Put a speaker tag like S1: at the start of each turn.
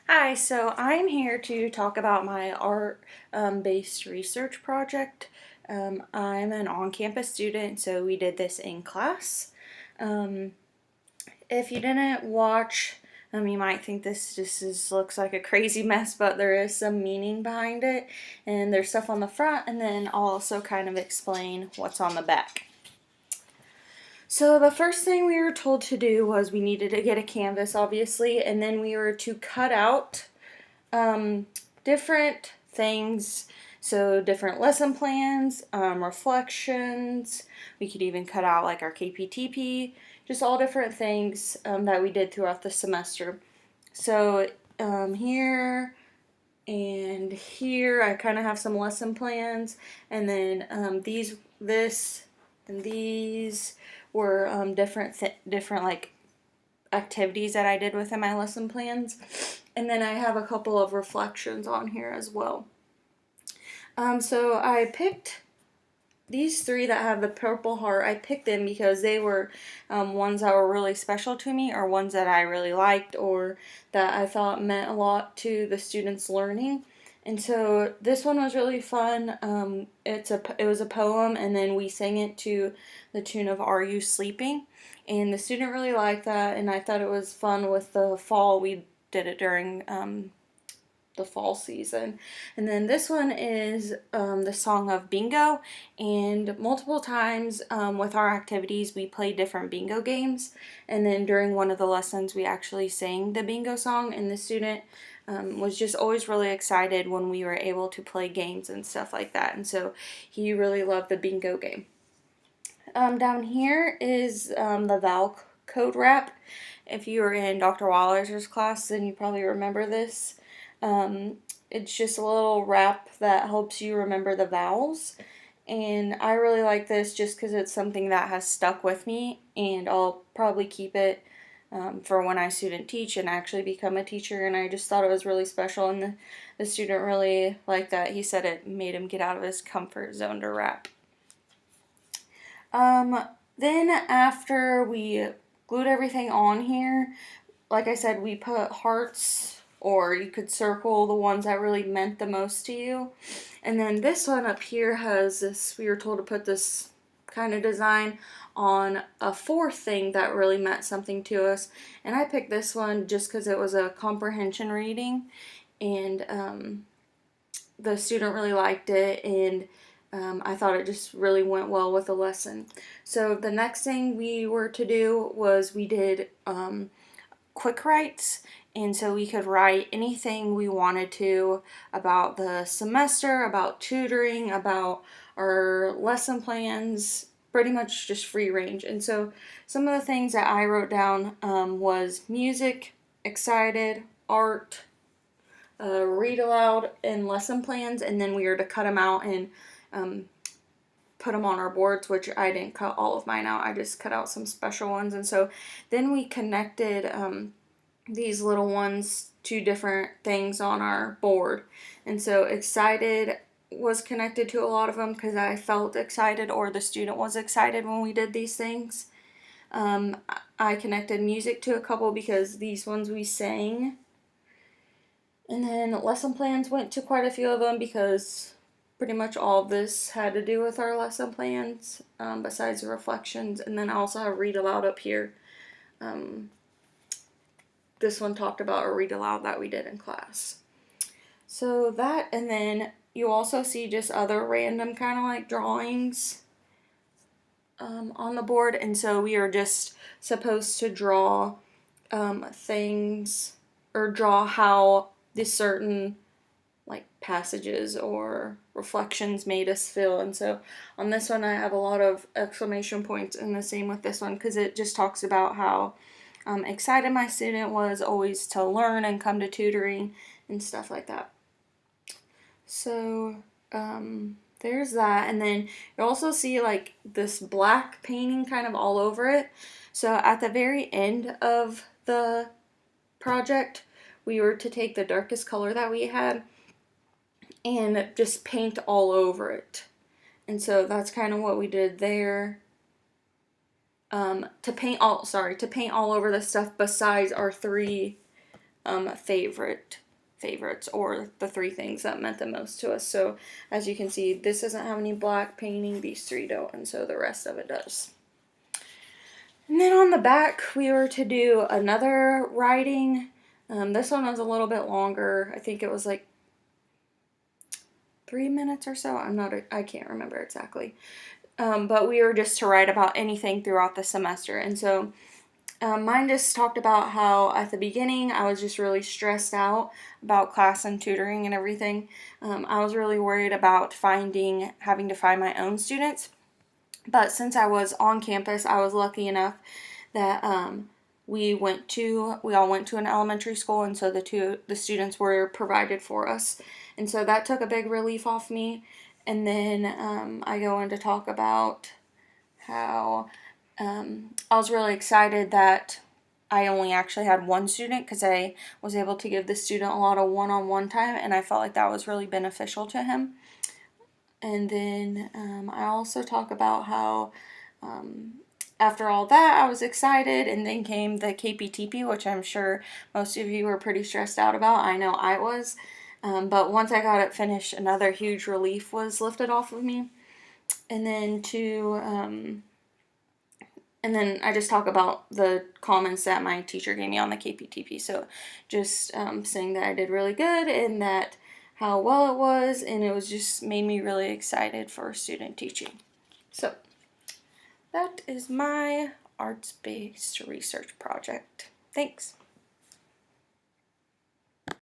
S1: Hi, so I'm here to talk about my art-based research project. I'm an on-campus student, so we did this in class. Um, if you didn't watch, you might think this just looks like a crazy mess, but there is some meaning behind it, and there's stuff on the front, and then I'll also kind of explain what's on the back. So the first thing we were told to do was we needed to get a canvas, obviously, and then we were to cut out um, different things. So different lesson plans, reflections. We could even cut out like our KPTP, just all different things that we did throughout the semester. So here and here I kind of have some lesson plans, and then this, and these were different like activities that I did within my lesson plans. And then I have a couple of reflections on here as well. So I picked these three that have the purple heart. I picked them because they were ones that were really special to me, or ones that I really liked, or that I thought meant a lot to the students' learning. And so this one was really fun. It was a poem, and then we sang it to the tune of "Are You Sleeping?" And the student really liked that, and I thought it was fun with the fall. We did it during the fall season. And then this one is the song of bingo, and multiple times with our activities we played different bingo games, and then during one of the lessons we actually sang the bingo song, and the student was just always really excited when we were able to play games and stuff like that, and so he really loved the bingo game. Down here is the vowel code wrap. If you were in Dr. Waller's class, then you probably remember this. It's just a little wrap that helps you remember the vowels. And I really like this just because it's something that has stuck with me, and I'll probably keep it for when I student teach and actually become a teacher. And I just thought it was really special, and the student really liked that. He said it made him get out of his comfort zone to wrap. Then after we glued everything on here, like I said, we put hearts, or you could circle the ones that really meant the most to you. And then this one up here has this, we were told to put this kind of design on a fourth thing that really meant something to us. And I picked this one just because it was a comprehension reading, and the student really liked it, and I thought it just really went well with the lesson. So the next thing we were to do was we did quick writes, and so we could write anything we wanted to about the semester, about tutoring, about our lesson plans, pretty much just free range. And so some of the things that I wrote down was music, excited, art, read aloud, and lesson plans, and then we were to cut them out and put them on our boards, which I didn't cut all of mine out. I just cut out some special ones. And so then we connected these little ones to different things on our board. And so excited was connected to a lot of them because I felt excited, or the student was excited when we did these things. I connected music to a couple because these ones we sang. And then lesson plans went to quite a few of them because pretty much all of this had to do with our lesson plans, besides the reflections. And then I also have read aloud up here. This one talked about a read aloud that we did in class. So that, and then you also see just other random kind of like drawings on the board. And so we are just supposed to draw things, or draw how this certain like passages or reflections made us feel. And so on this one I have a lot of exclamation points, and the same with this one because it just talks about how excited my student was always to learn and come to tutoring and stuff like that. So there's that. And then you also see like this black painting kind of all over it. So at the very end of the project we were to take the darkest color that we had and just paint all over it. And so that's kind of what we did there. To paint all over the stuff besides our three favorites, or the 3 things that meant the most to us. So as you can see, this doesn't have any black painting, these 3 don't, and so the rest of it does. And then on the back, we were to do another writing. This one was a little bit longer. I think it was like 3 minutes or so. I can't remember exactly. But we were just to write about anything throughout the semester. And so mine just talked about how at the beginning I was just really stressed out about class and tutoring and everything. I was really worried about having to find my own students. But since I was on campus, I was lucky enough that we all went to an elementary school, and so the students were provided for us, and so that took a big relief off me. And then I go on to talk about how I was really excited that I only actually had one student, because I was able to give the student a lot of one-on-one time, and I felt like that was really beneficial to him. And then I also talk about how after all that, I was excited, and then came the KPTP, which I'm sure most of you were pretty stressed out about. I know I was. But once I got it finished, another huge relief was lifted off of me. And then I just talk about the comments that my teacher gave me on the KPTP. So just saying that I did really good, and that how well it was, and it was just made me really excited for student teaching. So that is my arts-based research project. Thanks.